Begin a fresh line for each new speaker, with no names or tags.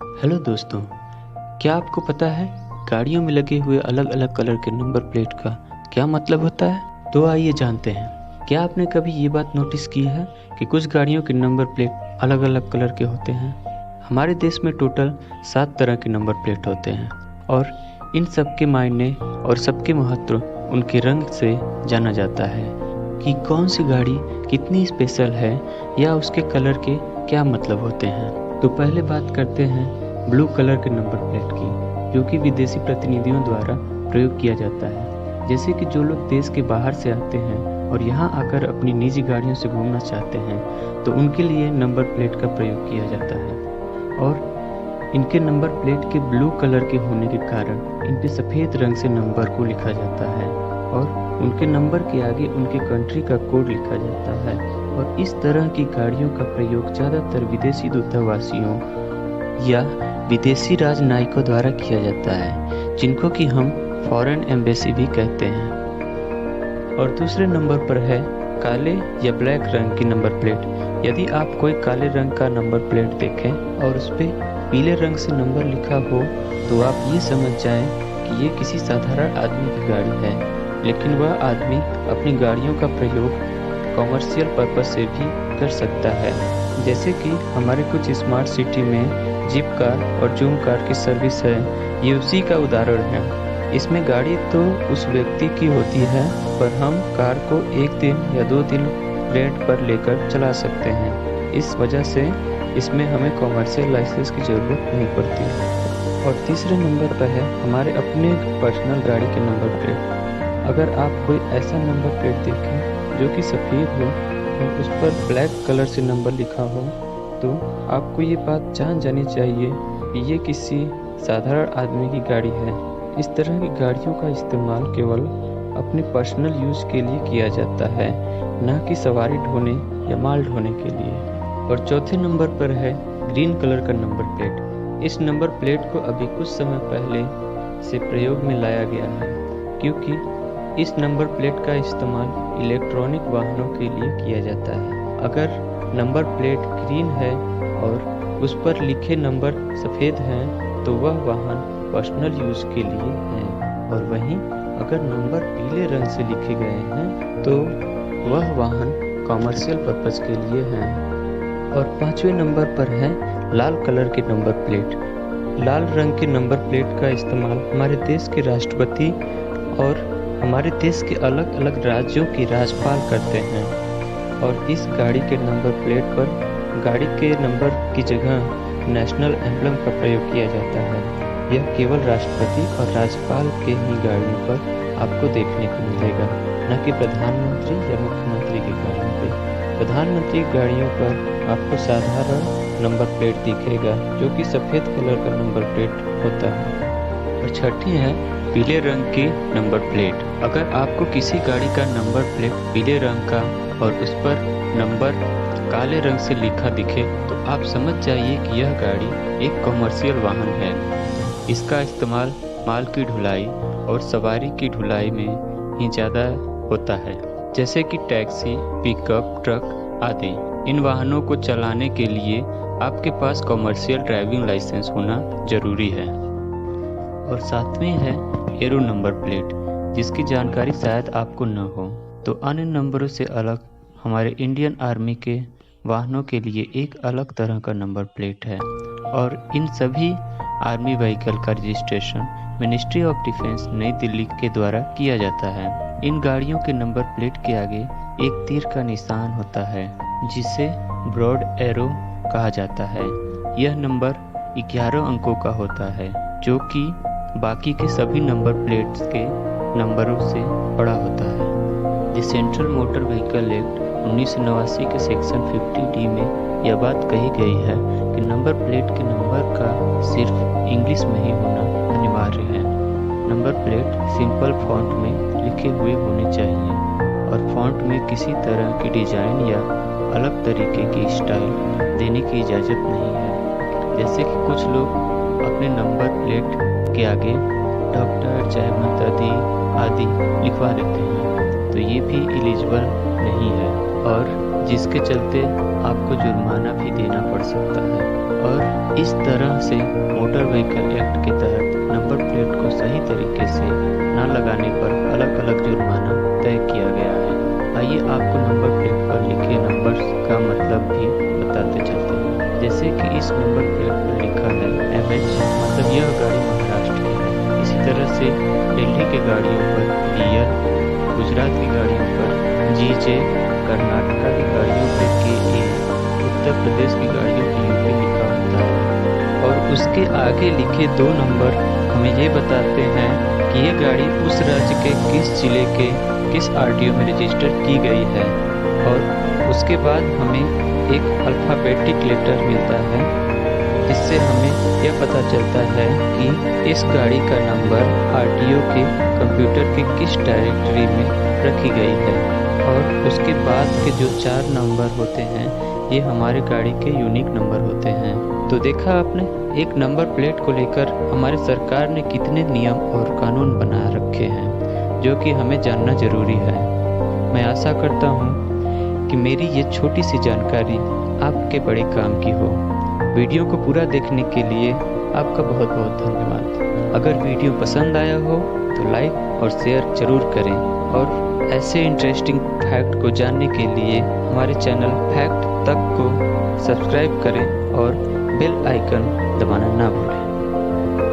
Hello दोस्तों, क्या आपको पता है गाड़ियों में लगे हुए अलग-अलग कलर के नंबर प्लेट का क्या मतलब होता है? तो आइए जानते हैं। क्या आपने कभी ये बात नोटिस की है कि कुछ गाड़ियों के नंबर प्लेट अलग-अलग कलर के होते हैं? हमारे देश में टोटल 7 तरह के नंबर प्लेट होते हैं और इन सब के मायने और सबके महत्व उनके रंग से जाना जाता है कि कौन सी गाड़ी कितनी स्पेशल है या उसके कलर के क्या मतलब होते हैं। तो पहले बात करते हैं ब्लू कलर के नंबर प्लेट की, जो कि विदेशी प्रतिनिधियों द्वारा प्रयोग किया जाता है। जैसे कि जो लोग देश के बाहर से आते हैं और यहाँ आकर अपनी निजी गाड़ियों से घूमना चाहते हैं, तो उनके लिए नंबर प्लेट का प्रयोग किया जाता है। और इनके नंबर प्लेट के ब्लू कलर के होने के कारण इन पे सफ़ेद रंग से नंबर को लिखा जाता है और उनके नंबर के आगे उनके कंट्री का कोड लिखा जाता है। और इस तरह की गाड़ियों का प्रयोग ज़्यादातर विदेशी दूतावासियों या विदेशी राजनयिकों द्वारा किया जाता है, जिनको कि हम फॉरेन एम्बेसी भी कहते हैं। और दूसरे नंबर पर है काले या ब्लैक रंग की नंबर प्लेट। यदि आप कोई काले रंग का नंबर प्लेट देखें और उस पर पीले रंग से नंबर लिखा हो, तो आप ये समझ जाएं कि ये किसी साधारण आदमी की गाड़ी है, लेकिन वह आदमी अपनी गाड़ियों का प्रयोग कॉमर्शियल पर्पस से भी कर सकता है। जैसे कि हमारे कुछ स्मार्ट सिटी में जीप कार और जूम कार की सर्विस है, ये उसी का उदाहरण है। इसमें गाड़ी तो उस व्यक्ति की होती है, पर हम कार को 1 दिन या 2 दिन रेंट पर लेकर चला सकते हैं। इस वजह से इसमें हमें कॉमर्शियल लाइसेंस की ज़रूरत नहीं पड़ती। और तीसरे नंबर पर है हमारे अपने पर्सनल गाड़ी के नंबर प्लेट। अगर आप कोई ऐसा नंबर प्लेट देखें जो कि सफ़ेद हो और उस पर ब्लैक कलर से नंबर लिखा हो, तो आपको ये बात जान जानी चाहिए कि ये किसी साधारण आदमी की गाड़ी है। इस तरह की गाड़ियों का इस्तेमाल केवल अपने पर्सनल यूज़ के लिए किया जाता है, न कि सवारी ढोने या माल ढोने के लिए। और चौथे नंबर पर है ग्रीन कलर का नंबर प्लेट। इस नंबर प्लेट को अभी कुछ समय पहले से प्रयोग में लाया गया है, क्योंकि इस नंबर प्लेट का इस्तेमाल इलेक्ट्रॉनिक वाहनों के लिए किया जाता है। अगर नंबर प्लेट ग्रीन है और उस पर लिखे नंबर सफ़ेद हैं, तो वह वाहन पर्सनल यूज़ के लिए है, और वहीं अगर नंबर पीले रंग से लिखे गए हैं, तो वह वाहन कॉमर्शियल पर्पस के लिए हैं। और 5वें नंबर पर है लाल कलर के नंबर प्लेट। लाल रंग के नंबर प्लेट का इस्तेमाल हमारे देश के राष्ट्रपति और हमारे देश के अलग अलग राज्यों के राज्यपाल करते हैं। और इस गाड़ी के नंबर प्लेट पर गाड़ी के नंबर की जगह नेशनल एम्ब्लम का प्रयोग किया जाता है। यह केवल राष्ट्रपति और राज्यपाल के ही गाड़ियों पर आपको देखने को मिलेगा, न कि प्रधानमंत्री या मुख्यमंत्री की गाड़ियों पर। प्रधानमंत्री गाड़ियों पर आपको साधारण नंबर प्लेट दिखेगा, जो कि सफ़ेद कलर का नंबर प्लेट होता है। और छठी है पीले रंग की नंबर प्लेट। अगर आपको किसी गाड़ी का नंबर प्लेट पीले रंग का और उस पर नंबर काले रंग से लिखा दिखे, तो आप समझ जाइए कि यह गाड़ी एक कॉमर्शियल वाहन है। इसका इस्तेमाल माल की ढुलाई और सवारी की ढुलाई में ही ज़्यादा होता है, जैसे कि टैक्सी, पिकअप ट्रक आदि। इन वाहनों को चलाने के लिए आपके पास कॉमर्शियल ड्राइविंग लाइसेंस होना जरूरी है। और 7वें है एरो नंबर प्लेट, जिसकी जानकारी शायद आपको न हो। तो अन्य नंबरों से अलग हमारे इंडियन आर्मी के वाहनों के लिए एक अलग तरह का नंबर प्लेट है, और इन सभी आर्मी व्हीकल का रजिस्ट्रेशन मिनिस्ट्री ऑफ डिफेंस नई दिल्ली के द्वारा किया जाता है। इन गाड़ियों के नंबर प्लेट के आगे एक तीर का निशान होता है, जिसे ब्रॉड एरो कहा जाता है। यह नंबर 11 अंकों का होता है, जो कि बाकी के सभी नंबर प्लेट्स के नंबरों से बड़ा होता है। The central motor vehicle act 1989 के सेक्शन 50D में यह बात कही गई है कि नंबर प्लेट के नंबर का सिर्फ इंग्लिश में ही होना अनिवार्य है। नंबर प्लेट सिंपल फॉन्ट में लिखे हुए होने चाहिए, और फॉन्ट में किसी तरह की डिजाइन या अलग तरीके की स्टाइल देने की इजाज़त नहीं है। जैसे कि कुछ लोग अपने नंबर प्लेट के आगे डॉक्टर, जय माता दी आदि लिखवा लेते हैं, तो ये भी एलिजिबल नहीं है, और जिसके चलते आपको जुर्माना भी देना पड़ सकता है। और इस तरह से मोटर व्हीकल एक्ट के तहत नंबर प्लेट को सही तरीके से न लगाने पर अलग अलग जुर्माना तय किया गया है। आइए आपको नंबर प्लेट पर लिखे नंबर्स का मतलब भी बताते चलते हैं। जैसे कि इस नंबर प्लेट पर लिखा है MH, मतलब यह गाड़ी महाराष्ट्र की है। इसी तरह से दिल्ली की गाड़ियों पर DL, गुजरात की गाड़ियों पर GJ, कर्नाटका की गाड़ियों पर KA, उत्तर प्रदेश की गाड़ियों पर UP लिखा होता है। और उसके आगे लिखे 2 नंबर हमें ये बताते हैं कि ये गाड़ी उस राज्य के किस जिले के किस RTO में रजिस्टर की गई है। और उसके बाद हमें एक अल्फ़ाबेटिक लेटर मिलता है, जिससे हमें यह पता चलता है कि इस गाड़ी का नंबर RTO के कंप्यूटर के किस डायरेक्टरी में रखी गई है। और उसके बाद के जो 4 नंबर होते हैं ये हमारे गाड़ी के यूनिक नंबर होते हैं। तो देखा आपने, एक नंबर प्लेट को लेकर हमारी सरकार ने कितने नियम और कानून बना रखे हैं, जो कि हमें जानना ज़रूरी है। मैं आशा करता हूँ कि मेरी ये छोटी सी जानकारी आपके बड़े काम की हो। वीडियो को पूरा देखने के लिए आपका बहुत बहुत धन्यवाद। अगर वीडियो पसंद आया हो तो लाइक और शेयर ज़रूर करें। और ऐसे इंटरेस्टिंग फैक्ट को जानने के लिए हमारे चैनल फैक्ट तक को सब्सक्राइब करें और बेल आइकन दबाना ना भूलें।